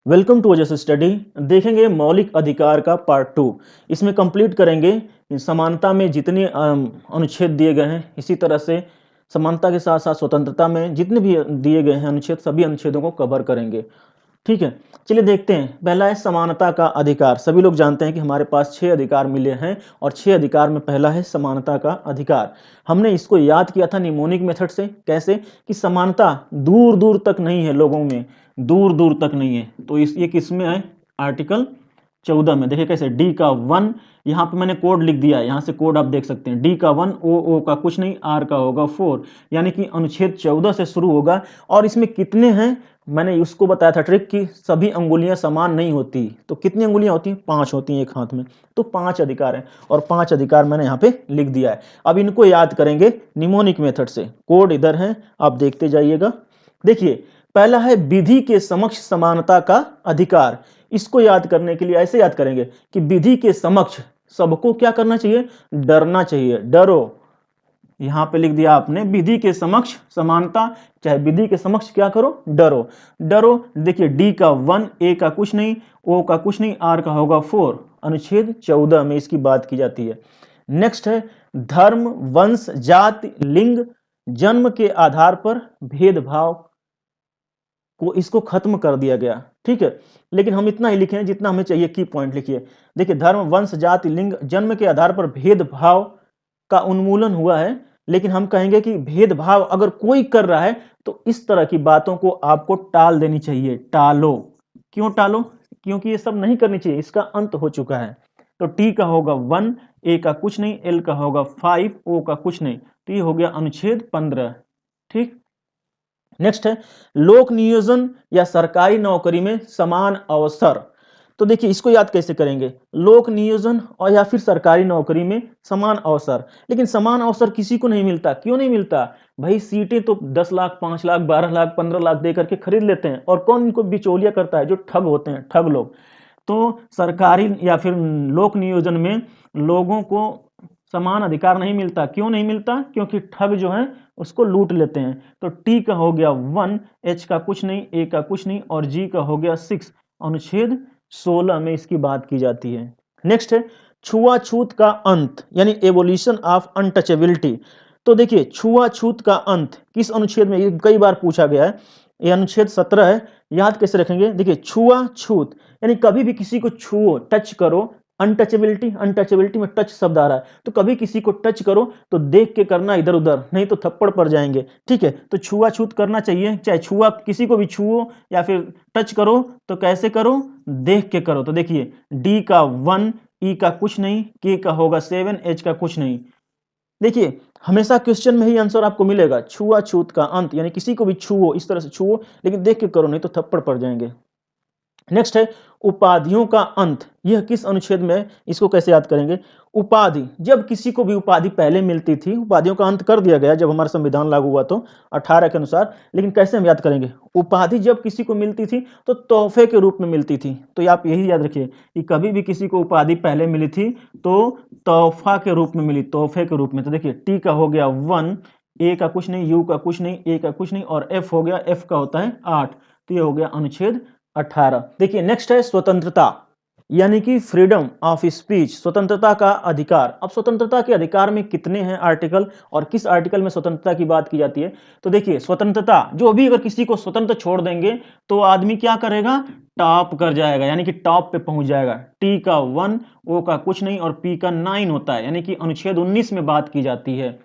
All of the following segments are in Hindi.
Welcome to Ojas study. देखेंगे मौलिक अधिकार का पार्ट 2। इसमें कंप्लीट करेंगे समानता में जितने अनुच्छेद दिए गए हैं, इसी तरह से समानता के साथ साथ स्वतंत्रता में जितने भी दिए गए हैं अनुच्छेद, सभी अनुच्छेदों को कवर करेंगे। ठीक है, चलिए देखते हैं। पहला है समानता का अधिकार। सभी लोग जानते हैं कि हमारे पास 6 अधिकार मिले हैं और 6 अधिकार में पहला है समानता का अधिकार। हमने इसको याद किया था निमोनिक मेथड से। कैसे कि समानता दूर दूर तक नहीं है, लोगों में दूर दूर तक नहीं है। तो ये किस में है? आर्टिकल 14 में। देखिए कैसे, डी का 1, यहाँ पे मैंने कोड लिख दिया है, यहाँ से कोड आप देख सकते हैं। डी का 1, ओ का कुछ नहीं, आर का होगा 4, यानी कि अनुच्छेद 14 से शुरू होगा। और इसमें कितने हैं, मैंने उसको बताया था ट्रिक की सभी अंगुलियां समान नहीं होती। तो कितनी अंगुलियां होती हैं? 5 होती हैं एक हाथ में। तो 5 अधिकार हैं और 5 अधिकार मैंने यहाँ पे लिख दिया है। अब इनको याद करेंगे निमोनिक मेथड से। कोड इधर है, आप देखते जाइएगा। देखिए, पहला है विधि के समक्ष समानता का अधिकार। इसको याद करने के लिए ऐसे याद करेंगे कि विधि के समक्ष सबको क्या करना चाहिए? डरना चाहिए। डरो, यहां पे लिख दिया आपने विधि के समक्ष समानता, चाहे विधि के समक्ष क्या करो? डरो। डरो। देखिए डी का 1, ए का कुछ नहीं, ओ का कुछ नहीं, आर का होगा 4। अनुच्छेद 14 में इसकी बात की जाती है। नेक्स्ट है धर्म, वंश, जाति, लिंग, जन्म के आधार पर भेदभाव को इसको खत्म कर दिया गया। ठीक है, लेकिन हम इतना ही लिखे जितना हमें चाहिए। की पॉइंट लिखिए। देखिए, धर्म, वंश, जाति, लिंग, जन्म के आधार पर भेदभाव का उन्मूलन हुआ है। लेकिन हम कहेंगे कि भेदभाव अगर कोई कर रहा है तो इस तरह की बातों को आपको टाल देनी चाहिए। टालो। क्यों टालो? क्योंकि ये सब नहीं करनी चाहिए, इसका अंत हो चुका है। तो टी का होगा 1, ए का कुछ नहीं, एल का होगा 5, ओ का कुछ नहीं। तो ये हो गया अनुच्छेद 15। ठीक। नेक्स्ट है लोक नियोजन या सरकारी नौकरी में समान अवसर। तो देखिए इसको याद कैसे करेंगे? लोक नियोजन और या फिर सरकारी नौकरी में समान अवसर। लेकिन समान अवसर किसी को नहीं मिलता। क्यों नहीं मिलता भाई? सीटें तो 10 लाख, 5 लाख, 12 लाख, 15 लाख दे करके खरीद लेते हैं। और कौन इनको बिचौलिया करता है? जो ठग होते हैं, ठग लोग। तो सरकारी या फिर लोक नियोजन में लोगों को समान अधिकार नहीं मिलता। क्यों नहीं मिलता? क्योंकि ठग जो है उसको लूट लेते हैं। तो टी का हो गया 1, एच का कुछ नहीं, ए का कुछ नहीं और जी का हो गया 6। अनुच्छेद 16 में इसकी बात की जाती है। नेक्स्ट है छुआछूत का अंत, यानी एबोलिशन ऑफ अनटचेबिलिटी। तो देखिए छुआछूत का अंत किस अनुच्छेद में? ये कई बार पूछा गया है। ये अनुच्छेद 17 है। याद कैसे रखेंगे? देखिए छुआछूत यानी कभी भी किसी को छुओ, टच करो। अनटचेबिलिटी, अनटचेबिलिटी में टच शब्द आ रहा है। तो कभी किसी को टच करो तो देख के करना, इधर उधर, नहीं तो थप्पड़ पड़ जाएंगे। ठीक है, तो छुआछूत करना चाहिए। चाहे छुआ, किसी को भी छुओ या फिर टच करो तो कैसे करो? देख के करो। तो देखिए डी का 1, ई का कुछ नहीं, के का होगा 7, एच का कुछ नहीं। देखिए हमेशा क्वेश्चन में ही आंसर आपको मिलेगा छुआछूत का अंत, यानी किसी को भी छुओ, इस तरह से छुओ, लेकिन देख के करो, नहीं तो थप्पड़ पड़ जाएंगे। नेक्स्ट है उपाधियों का अंत। यह किस अनुच्छेद में? इसको कैसे याद करेंगे? उपाधि, जब किसी को भी उपाधि पहले मिलती थी, उपाधियों का अंत कर दिया गया जब हमारा संविधान लागू हुआ तो 18 के अनुसार। लेकिन कैसे हम याद करेंगे? उपाधि जब किसी को मिलती थी तो तोहफे के रूप में मिलती थी। तो आप यही याद रखिए कि कभी भी किसी को उपाधि पहले मिली थी तो तोहफा के रूप में मिली, तोहफे के रूप में। तो देखिए टी का हो गया 1, ए का कुछ नहीं, यू का कुछ नहीं, ए का कुछ नहीं और एफ हो गया, एफ का होता है 8। तो ये हो गया अनुच्छेद 18। देखिए नेक्स्ट है स्वतंत्रता, यानी कि फ्रीडम ऑफ स्पीच, स्वतंत्रता का अधिकार। अब स्वतंत्रता के अधिकार में कितने हैं आर्टिकल और किस आर्टिकल में स्वतंत्रता की बात की जाती है? तो देखिए स्वतंत्रता, जो भी अगर किसी को स्वतंत्र छोड़ देंगे तो आदमी क्या करेगा? टॉप कर जाएगा, यानी कि टॉप पे पहुंच जाएगा। टी का 1, ओ का कुछ नहीं और पी का 9 होता है, यानी कि अनुच्छेद 19 में बात की जाती है।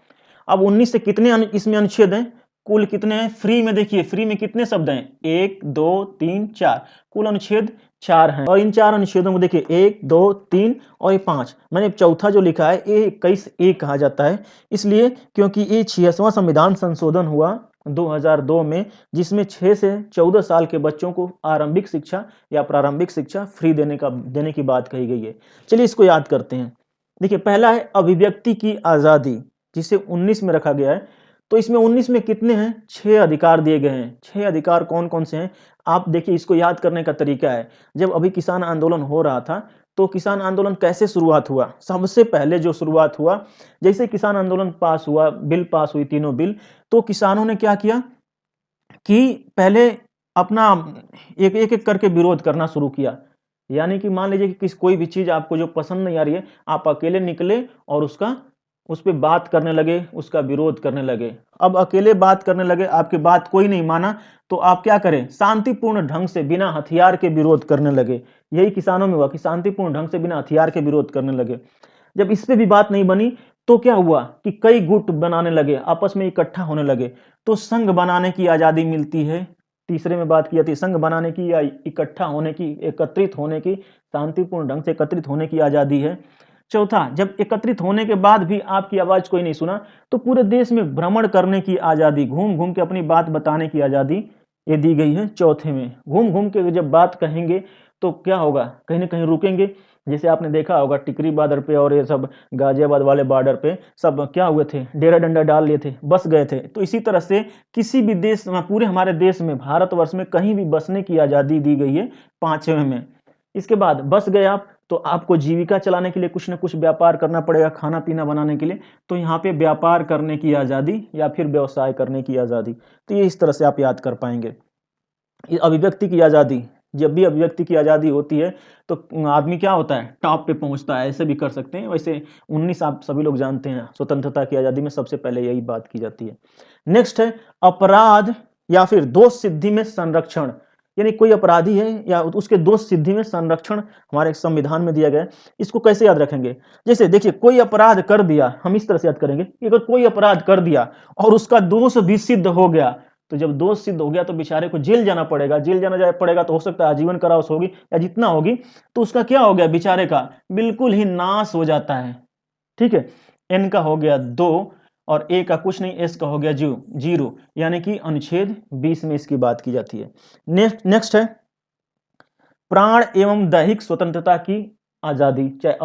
अब 19 से कितने इसमें अनुच्छेद हैं? कुल कितने हैं? फ्री में देखिए, फ्री में कितने शब्द हैं? 1, 2, 3, 4। कुल अनुच्छेद 4 हैं। और इन 4 अनुच्छेदों को देखिए 1, 2, 3 और ये 5। मैंने चौथा जो लिखा है ये 21A कहा जाता है, इसलिए क्योंकि ये 66वां संविधान संशोधन हुआ 2002 में, जिसमें 6 से 14 साल के बच्चों को आरंभिक शिक्षा या प्रारंभिक शिक्षा फ्री देने की बात कही गई है। चलिए इसको याद करते हैं। देखिए पहला है अभिव्यक्ति की आज़ादी, जिसे 19 में रखा गया है। तो इसमें 19 में कितने हैं? 6 अधिकार दिए गए हैं। 6 अधिकार कौन कौन से हैं? आप देखिए, इसको याद करने का तरीका है, जब अभी किसान आंदोलन हो रहा था तो किसान आंदोलन कैसे शुरुआत हुआ? सबसे पहले जो शुरुआत हुआ, जैसे किसान आंदोलन पास हुआ, बिल पास हुई, तीनों बिल, तो किसानों ने क्या किया कि पहले अपना एक एक एक करके विरोध करना शुरू किया। यानी कि मान लीजिए कि कोई भी चीज़ आपको जो पसंद नहीं आ रही है, आप अकेले निकले और उस पे बात करने लगे, उसका विरोध करने लगे। अब अकेले बात करने लगे, आपकी बात कोई नहीं माना, तो आप क्या करें? शांतिपूर्ण ढंग से बिना हथियार के विरोध करने लगे। यही किसानों में हुआ कि शांतिपूर्ण ढंग से बिना हथियार के विरोध करने लगे। जब इस पे भी बात नहीं बनी, तो क्या हुआ कि कई गुट बनाने लगे, आपस में इकट्ठा होने लगे, तो संघ बनाने की आज़ादी मिलती है। तीसरे में बात की जाती है संघ बनाने की या इकट्ठा होने की, एकत्रित होने की, शांतिपूर्ण ढंग से एकत्रित होने की आज़ादी है। चौथा, जब एकत्रित होने के बाद भी आपकी आवाज़ कोई नहीं सुना, तो पूरे देश में भ्रमण करने की आज़ादी, घूम घूम के अपनी बात बताने की आज़ादी ये दी गई है चौथे में। घूम घूम के जब बात कहेंगे तो क्या होगा? कहीं ना कहीं रुकेंगे। जैसे आपने देखा होगा टिकरी बॉर्डर पे और ये सब गाजियाबाद वाले बॉर्डर पे सब क्या हुए थे? डेरा डंडा डाल लिए थे, बस गए थे। तो इसी तरह से किसी भी देश में, पूरे हमारे देश में, भारतवर्ष में कहीं भी बसने की आज़ादी दी गई है पांचवें में। इसके बाद बस गए आप, तो आपको जीविका चलाने के लिए कुछ ना कुछ व्यापार करना पड़ेगा, खाना पीना बनाने के लिए। तो यहाँ पे व्यापार करने की आज़ादी या फिर व्यवसाय करने की आज़ादी। तो ये इस तरह से आप याद कर पाएंगे। अभिव्यक्ति की आज़ादी, जब भी अभिव्यक्ति की आज़ादी होती है तो आदमी क्या होता है? टॉप पे पहुंचता है। ऐसे भी कर सकते हैं। वैसे 19 आप सभी लोग जानते हैं, स्वतंत्रता की आज़ादी में सबसे पहले यही बात की जाती है। नेक्स्ट है अपराध या फिर दोष सिद्धि में संरक्षण। यानी कोई अपराधी है या उसके दोष सिद्धि में संरक्षण हमारे संविधान में दिया गया है। इसको कैसे याद रखेंगे? जैसे देखिए, कोई अपराध कर दिया, हम इस तरह से याद करेंगे कि अगर कोई अपराध कर दिया और उसका दोष भी सिद्ध हो गया, तो जब दोष सिद्ध हो गया तो बेचारे को जेल जाना पड़ेगा। जेल जाना पड़ेगा तो हो सकता है आजीवन कारावास होगी या जितना होगी, तो उसका क्या हो गया? बेचारे का बिल्कुल ही नाश हो जाता है। ठीक है, एन का हो गया 2 और ए का कुछ नहीं, एस का हो गया 0, यानी कि अनुच्छेद 20 में इसकी बात की जाती है। नेक्स्ट है प्राण एवं दैहिक स्वतंत्रता की आजादी, चाहे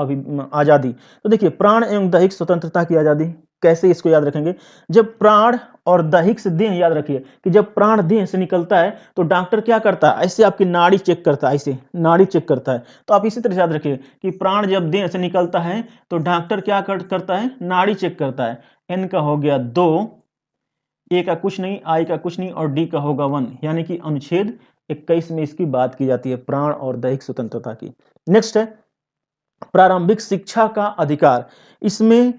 आजादी। तो देखिए, प्राण एवं दैहिक स्वतंत्रता की आजादी कैसे इसको याद रखेंगे? जब प्राण और दैहिक से देह, याद रखिए कि जब प्राण देह से निकलता है तो डॉक्टर क्या करता है? ऐसे आपकी नाड़ी चेक करता है, ऐसे नाड़ी चेक करता है। तो आप इसी तरह से याद रखिए कि प्राण जब देह से निकलता है तो डॉक्टर क्या करता है? नाड़ी चेक करता है। एन का हो गया 2, ए का कुछ नहीं, आई का कुछ नहीं और डी का होगा 1, यानी कि अनुच्छेद 21 में इसकी बात की जाती है प्राण और दैहिक स्वतंत्रता की। नेक्स्ट है प्रारंभिक शिक्षा का अधिकार। इसमें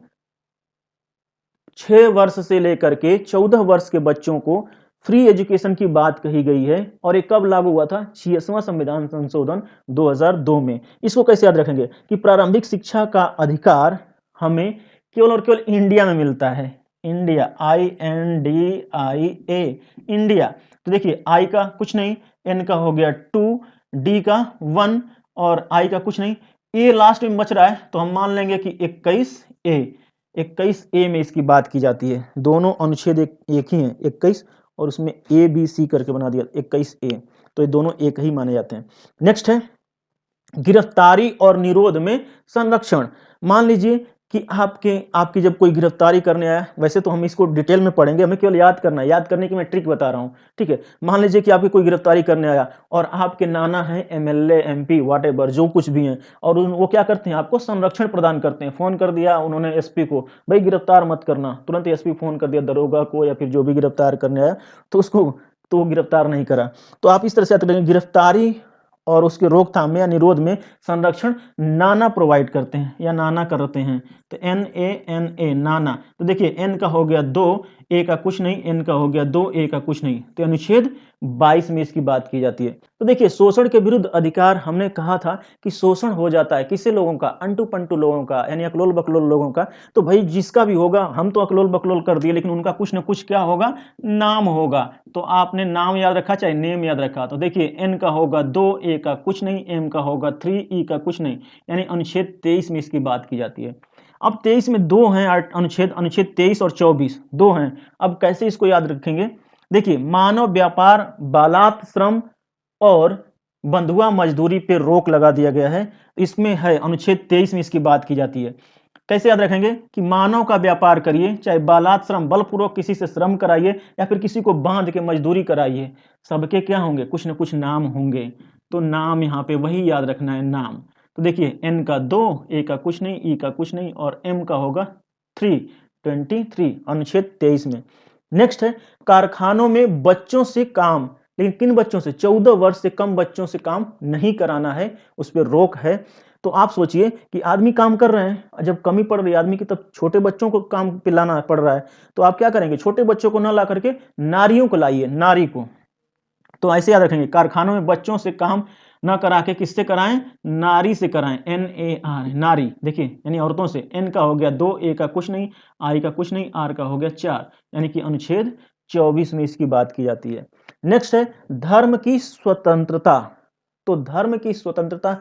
6 वर्ष से लेकर के 14 वर्ष के बच्चों को फ्री एजुकेशन की बात कही गई है। और ये कब लागू हुआ था? 66वां संविधान संशोधन 2002 में। इसको कैसे याद रखेंगे कि प्रारंभिक शिक्षा का अधिकार हमें केवल और केवल इंडिया में मिलता है। India, INDIA, India. तो देखिए, आई का कुछ नहीं, एन का हो गया 2, डी का 1 और आई का कुछ नहीं, ए लास्ट में बच रहा है तो हम मान लेंगे कि 21A में इसकी बात की जाती है। दोनों अनुच्छेद एक ही हैं, 21, और उसमें ABC करके बना दिया 21A, तो ये दोनों एक ही माने जाते हैं। नेक्स्ट है गिरफ्तारी और निरोध में संरक्षण। मान लीजिए कि आपकी जब कोई गिरफ्तारी करने आया, वैसे तो हम इसको डिटेल में पढ़ेंगे, हमें केवल याद करना है, याद करने की मैं ट्रिक बता रहा हूँ। ठीक है, मान लीजिए कि आपकी कोई गिरफ्तारी करने आया और आपके नाना है, MLA MP व्हाटएवर जो कुछ भी हैं, और वो क्या करते हैं? आपको संरक्षण प्रदान करते हैं। फोन कर दिया उन्होंने SP को, भाई गिरफ्तार मत करना, तुरंत SP फोन कर दिया दरोगा को या फिर जो भी गिरफ्तार करने आया, तो उसको तो वो गिरफ्तार नहीं करा। तो आप इस तरह से याद करेंगे, गिरफ्तारी और उसके रोकथाम में या निरोध में संरक्षण नाना प्रोवाइड करते हैं या नाना करते हैं। तो NANA, नाना। तो देखिए, एन का हो गया 2, ए का कुछ नहीं, एन का हो गया 2, ए का कुछ नहीं, तो अनुच्छेद 22 में इसकी बात की जाती है। तो देखिए, शोषण के विरुद्ध अधिकार, हमने कहा था कि शोषण हो जाता है किससे? लोगों का, अंटू पंटू लोगों का, यानी अकलोल बकलोल लोगों का। तो भाई जिसका भी होगा, हम तो अकलोल बकलोल कर दिए, लेकिन उनका कुछ ना कुछ क्या होगा? नाम होगा। तो आपने नाम याद रखा चाहे नेम याद रखा। तो देखिए, एन का होगा 2, ए का कुछ नहीं, एम का होगा 3, ई का कुछ नहीं, यानी अनुच्छेद 23 में इसकी बात की जाती है। अब 23 में 2 हैं अनुच्छेद 23 और 24 2 हैं। अब कैसे इसको याद रखेंगे? देखिए, मानव व्यापार, बालात श्रम और बंधुआ मजदूरी पे रोक लगा दिया गया है। इसमें है अनुच्छेद 23 में इसकी बात की जाती है। कैसे याद रखेंगे कि मानव का व्यापार करिए, चाहे बालात श्रम, बलपूर्वक किसी से श्रम कराइए या फिर किसी को बांध के मजदूरी कराइए, सबके क्या होंगे? कुछ ना कुछ नाम होंगे। तो नाम यहाँ पे वही याद रखना है, नाम। तो देखिए, एन का 2, ए का कुछ नहीं, ई का कुछ नहीं और एम का होगा 3, 23, अनुच्छेद 23 में। नेक्स्ट है कारखानों में बच्चों से काम, लेकिन किन बच्चों से, 14 वर्ष से कम बच्चों से काम नहीं कराना है, उस पर रोक है। तो आप सोचिए कि आदमी काम कर रहे हैं, जब कमी पड़ रही है आदमी की, तब छोटे बच्चों को काम पे लाना पड़ रहा है, तो आप क्या करेंगे, छोटे बच्चों को न ला करके नारियों को लाइए, नारी को। तो ऐसे याद रखेंगे, कारखानों में बच्चों से काम न करा के किससे कराएं, नारी से कराएं, NAR, नारी। देखिए यानी औरतों से। N का हो गया 2, A का कुछ नहीं, I का कुछ नहीं, R का हो गया 4, यानी कि अनुच्छेद 24 में इसकी बात की जाती है। नेक्स्ट है धर्म की स्वतंत्रता। तो धर्म की स्वतंत्रता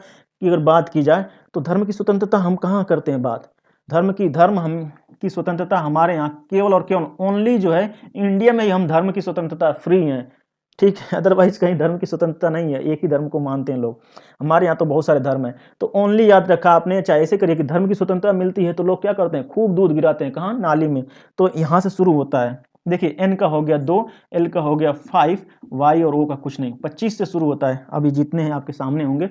की अगर बात की जाए तो धर्म की स्वतंत्रता हम कहाँ करते हैं बात, धर्म की स्वतंत्रता हमारे यहाँ केवल और केवल ओनली जो है इंडिया में ही हम धर्म की स्वतंत्रता फ्री हैं, ठीक है। अदरवाइज कहीं धर्म की स्वतंत्रता नहीं है, एक ही धर्म को मानते हैं लोग। हमारे यहाँ तो बहुत सारे धर्म हैं। तो ओनली याद रखा आपने, चाहे ऐसे करिए कि धर्म की स्वतंत्रता मिलती है तो लोग क्या करते हैं, खूब दूध गिराते हैं, कहाँ, नाली में। तो यहाँ से शुरू होता है। देखिए N का हो गया 2, L का हो गया 5, Y और O का कुछ नहीं, 25 से शुरू होता है। अभी जितने हैं आपके सामने होंगे।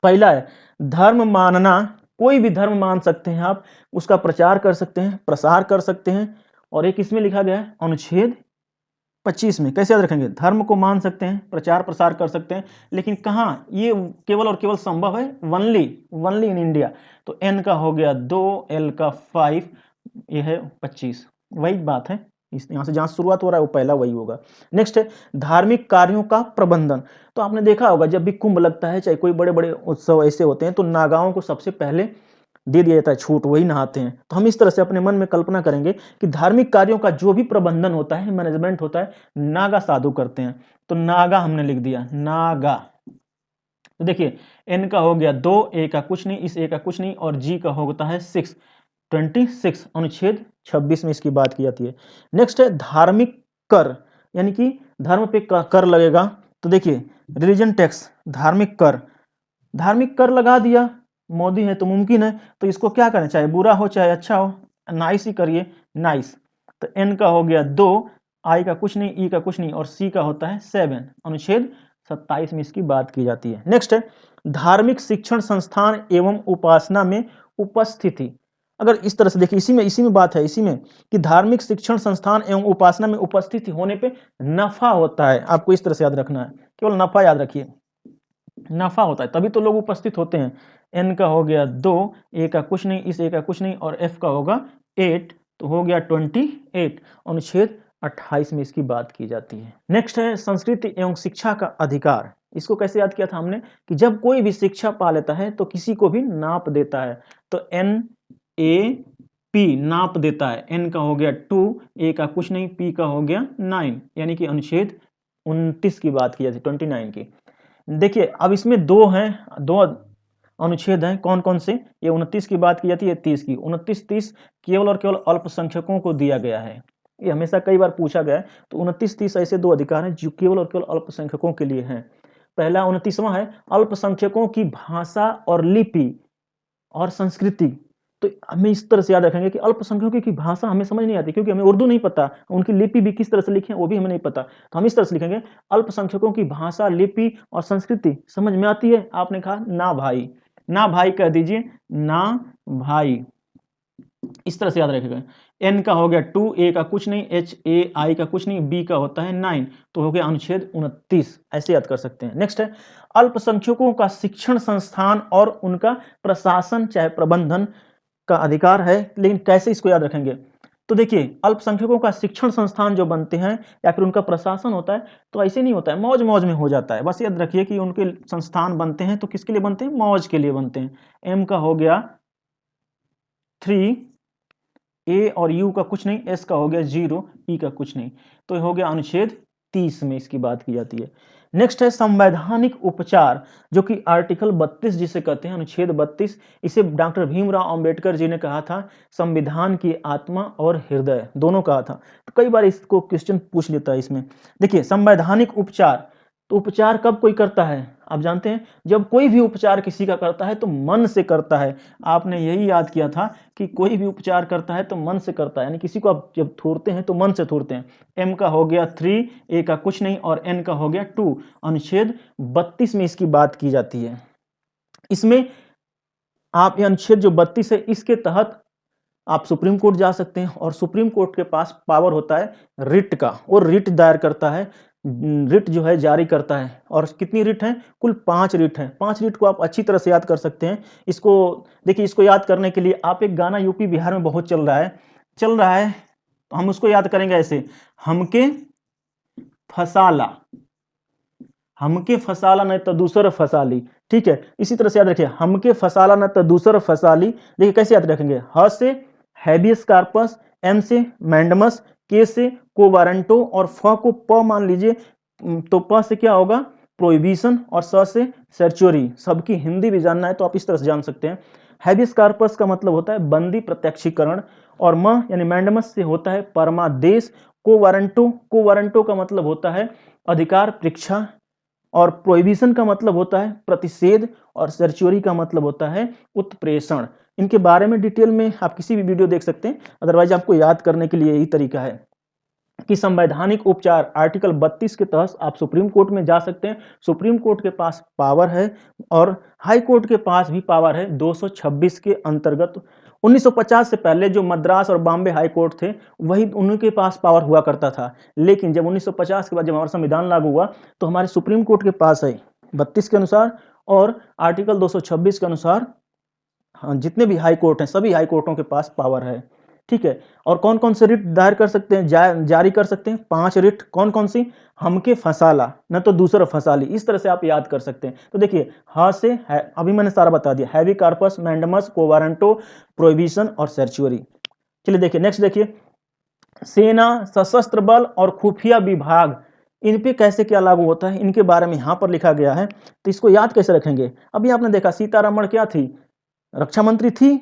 पहला है धर्म मानना, कोई भी धर्म मान सकते हैं आप, उसका प्रचार कर सकते हैं, प्रसार कर सकते हैं। और एक इसमें लिखा गया है अनुच्छेद 25 में, कैसे याद रखेंगे, धर्म को मान सकते हैं, प्रचार प्रसार कर सकते हैं, लेकिन कहाँ, ये केवल और केवल संभव है वनली इन इंडिया। तो N का हो गया 2, L का 5, ये है 25, वही बात है। इस यहाँ से जहाँ शुरुआत हो रहा है वो पहला वही होगा। नेक्स्ट है धार्मिक कार्यों का प्रबंधन। तो आपने देखा होगा जब भी कुंभ लगता है, चाहे कोई बड़े बड़े उत्सव ऐसे होते हैं, तो नागाओं को सबसे पहले दे दिया जाता है छूट, वही नहाते हैं। तो हम इस तरह से अपने मन में कल्पना करेंगे कि धार्मिक कार्यों का जो भी प्रबंधन होता है, मैनेजमेंट होता है, नागा साधु करते हैं। तो नागा हमने लिख दिया, नागा। तो देखिए N का हो गया 2, A का कुछ नहीं, इस A का कुछ नहीं, और G का होता है 6, 26, अनुच्छेद 26 में इसकी बात की जाती है। नेक्स्ट है धार्मिक कर, यानी कि धर्म पे कर लगेगा। तो देखिए रिलीजन टैक्स, धार्मिक कर लगा दिया, मोदी है तो मुमकिन है, तो इसको क्या करें, चाहे बुरा हो चाहे अच्छा हो, नाइस ही करिए, नाइस। तो N का हो गया 2, I का कुछ नहीं, E का कुछ नहीं, और C का होता है 7, अनुच्छेद 27 में इसकी बात की जाती है। नेक्स्ट है धार्मिक शिक्षण संस्थान एवं उपासना में उपस्थिति। अगर इस तरह से देखिए, इसी में बात है, इसी में कि धार्मिक शिक्षण संस्थान एवं उपासना में उपस्थिति होने पे नफा होता है। आपको इस तरह से याद रखना है, केवल नफा याद रखिए, नफा होता है, तभी तो लोग उपस्थित होते हैं। N का हो गया 2, A का कुछ नहीं, इस A का कुछ नहीं, और F का होगा 8, तो हो गया 28, अनुच्छेद 28 में इसकी बात की जाती है। नेक्स्ट है संस्कृति एवं शिक्षा का अधिकार। इसको कैसे याद किया था हमने कि जब कोई भी शिक्षा पा लेता है तो किसी को भी नाप देता है। तो NAP, नाप देता है। N का हो गया 2, A का कुछ नहीं, P का हो गया 9, यानी कि अनुच्छेद 29 की बात की जाती है, 29 की। देखिए अब इसमें दो अनुच्छेद हैं, कौन कौन से, ये 29 की बात की जाती है, 30 की। 29, 30 केवल और केवल अल्पसंख्यकों को दिया गया है, ये हमेशा कई बार पूछा गया है। तो 29, 30 ऐसे दो अधिकार हैं जो केवल और केवल अल्पसंख्यकों के लिए हैं। पहला 29वां है अल्पसंख्यकों की भाषा और लिपि और संस्कृति। तो हमें इस तरह से याद रखेंगे कि अल्पसंख्यकों की भाषा हमें समझ नहीं आती, क्योंकि हमें उर्दू नहीं पता, उनकी लिपि भी किस तरह से लिखे वो भी हमें नहीं पता। तो हम इस तरह से लिखेंगे अल्पसंख्यकों की भाषा, लिपि और संस्कृति समझ में आती है। आपने कहा ना भाई, ना भाई कह दीजिए, ना भाई, इस तरह से याद रखेगा। N का हो गया 2, A का कुछ नहीं, HAI का कुछ नहीं, B का होता है 9, तो हो गया अनुच्छेद 29, ऐसे याद कर सकते हैं। नेक्स्ट है अल्पसंख्यकों का शिक्षण संस्थान और उनका प्रशासन चाहे प्रबंधन का अधिकार है, लेकिन कैसे इसको याद रखेंगे। तो देखिए अल्पसंख्यकों का शिक्षण संस्थान जो बनते हैं या फिर उनका प्रशासन होता है, तो ऐसे नहीं होता है मौज मौज में हो जाता है। बस याद रखिए कि उनके संस्थान बनते हैं तो किसके लिए बनते हैं, मौज के लिए बनते हैं। M का हो गया 3, A और U का कुछ नहीं, S का हो गया 0, P का कुछ नहीं, तो हो गया अनुच्छेद 30 में इसकी बात की जाती है। नेक्स्ट है संवैधानिक उपचार, जो कि आर्टिकल 32 जिसे कहते हैं, अनुच्छेद 32। इसे डॉक्टर भीमराव अंबेडकर जी ने कहा था संविधान की आत्मा और हृदय, दोनों कहा था। तो कई बार इसको क्वेश्चन पूछ लेता है इसमें। देखिए संवैधानिक उपचार, तो उपचार कब कोई करता है, आप जानते हैं जब कोई भी उपचार किसी का करता है तो मन से करता है। आपने यही याद किया था कि कोई भी उपचार करता है तो मन से करता है, यानी किसी को आप जब थोड़ते हैं तो मन से थोड़ते हैं। M का हो गया 3, A का कुछ नहीं, और N का हो गया 2, अनुच्छेद 32 में इसकी बात की जाती है। इसमें आप ये अनुच्छेद जो 32 है इसके तहत आप सुप्रीम कोर्ट जा सकते हैं, और सुप्रीम कोर्ट के पास पावर होता है रिट का, और रिट दायर करता है रिट जो है जारी करता है। और कितनी रिट हैं? कुल 5 रिट हैं। 5 रिट को आप अच्छी तरह से याद कर सकते हैं। इसको देखिए, इसको याद करने के लिए आप एक गाना यूपी बिहार में बहुत चल रहा है, तो हम उसको याद करेंगे ऐसे, हमके फसाला, हमके फसाला नहीं तो दूसर फसाली। ठीक है, इसी तरह से याद रखिए, हमके फसाला न तो दूसर फसाली। देखिए कैसे याद रखेंगे, ह से हैबियस कार्पस, एम से मैंडमस, के से कोवारंटो और फ को प मान लीजिए, तो प से क्या होगा? प्रोहिबिशन, और स से सर्चुरी। सबकी हिंदी भी जानना है तो आप इस तरह से जान सकते हैं। हैबियस कार्पस का मतलब होता है बंदी प्रत्यक्षीकरण, और म यानी मैंडमस से होता है परमादेश। कोवारंटो का मतलब होता है अधिकार परीक्षा, और प्रोहिबिशन का मतलब होता है प्रतिषेध, और सर्चुरी का मतलब होता है उत्प्रेषण। इनके बारे में डिटेल में आप किसी भी वीडियो देख सकते हैं, अदरवाइज आपको याद करने के लिए यही तरीका है कि संवैधानिक उपचार आर्टिकल 32 के तहत आप सुप्रीम कोर्ट में जा सकते हैं। सुप्रीम कोर्ट के पास पावर है, और हाई कोर्ट के पास भी पावर है 226 के अंतर्गत। 1950 से पहले जो मद्रास और बॉम्बे हाई कोर्ट थे, वही उनके पास पावर हुआ करता था। लेकिन जब 1950 के बाद जब हमारा संविधान लागू हुआ, तो हमारे सुप्रीम कोर्ट के पास है 32 के अनुसार, और आर्टिकल 226 के अनुसार हाँ, जितने भी हाई कोर्ट हैं, सभी हाई कोर्टों के पास पावर है। ठीक है, और कौन कौन से रिट दायर कर सकते हैं, जारी कर सकते हैं? 5 रिट। कौन कौन सी? हमके फसाला न तो दूसरा फसाली। इस तरह से आप याद कर सकते हैं। तो देखिए, ह से है, अभी मैंने सारा बता दिया, हैवी कार्पस, मैंडमस, कोवारंटो, प्रोहिबिशन और सर्चुरी। चलिए देखिए, नेक्स्ट देखिए, सेना, सशस्त्र बल और खुफिया विभाग, इन पे कैसे क्या लागू होता है, इनके बारे में यहाँ पर लिखा गया है। तो इसको याद कैसे रखेंगे? अभी आपने देखा सीतारमण क्या थी? रक्षा मंत्री थी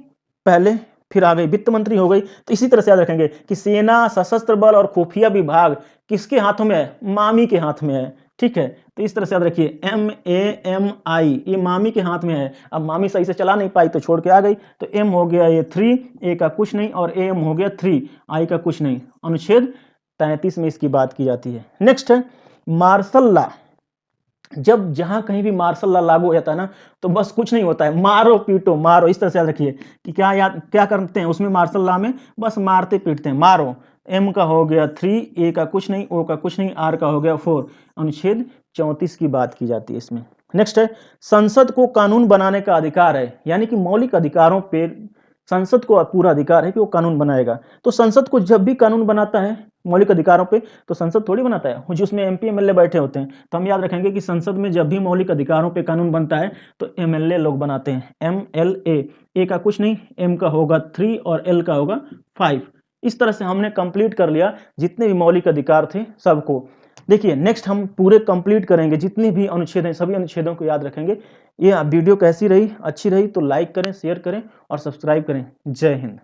पहले, फिर आ गई वित्त मंत्री हो गई। तो इसी तरह से याद रखेंगे कि सेना, सशस्त्र बल और खुफिया विभाग किसके हाथों में है? मामी के हाथ में है। ठीक है, तो इस तरह से याद रखिए, MAMI, ये मामी के हाथ में है। अब मामी सही से चला नहीं पाई तो छोड़ के आ गई, तो M हो गया ये 3, A का कुछ नहीं, और AM हो गया 3, I का कुछ नहीं। अनुच्छेद 33 में इसकी बात की जाती है। नेक्स्ट है मार्शल लॉ। जब जहां कहीं भी मार्शल लॉ लागू हो जाता है ना, तो बस कुछ नहीं होता है, मारो पीटो मारो। इस तरह से याद रखिए कि क्या करते हैं उसमें, मार्शल लॉ में बस मारते पीटते हैं, मारो। M का हो गया 3, A का कुछ नहीं, O का कुछ नहीं, R का हो गया 4। अनुच्छेद 34 की बात की जाती है इसमें। नेक्स्ट है संसद को कानून बनाने का अधिकार है, यानी कि मौलिक अधिकारों पे संसद को पूरा अधिकार है कि वो कानून बनाएगा। तो संसद को जब भी कानून बनाता है मौलिक अधिकारों पे, तो संसद थोड़ी बनाता है, जिसमें MP MLA बैठे होते हैं। तो हम याद रखेंगे कि संसद में जब भी मौलिक अधिकारों पे कानून बनता है, तो MLA लोग बनाते हैं, MLA। A का कुछ नहीं, M का होगा 3 और L का होगा 5। इस तरह से हमने कंप्लीट कर लिया जितने भी मौलिक अधिकार थे सबको। देखिए नेक्स्ट हम पूरे कंप्लीट करेंगे, जितने भी अनुच्छेद हैं सभी अनुच्छेदों को याद रखेंगे। ये वीडियो कैसी रही? अच्छी रही तो लाइक करें, शेयर करें और सब्सक्राइब करें। जय हिंद।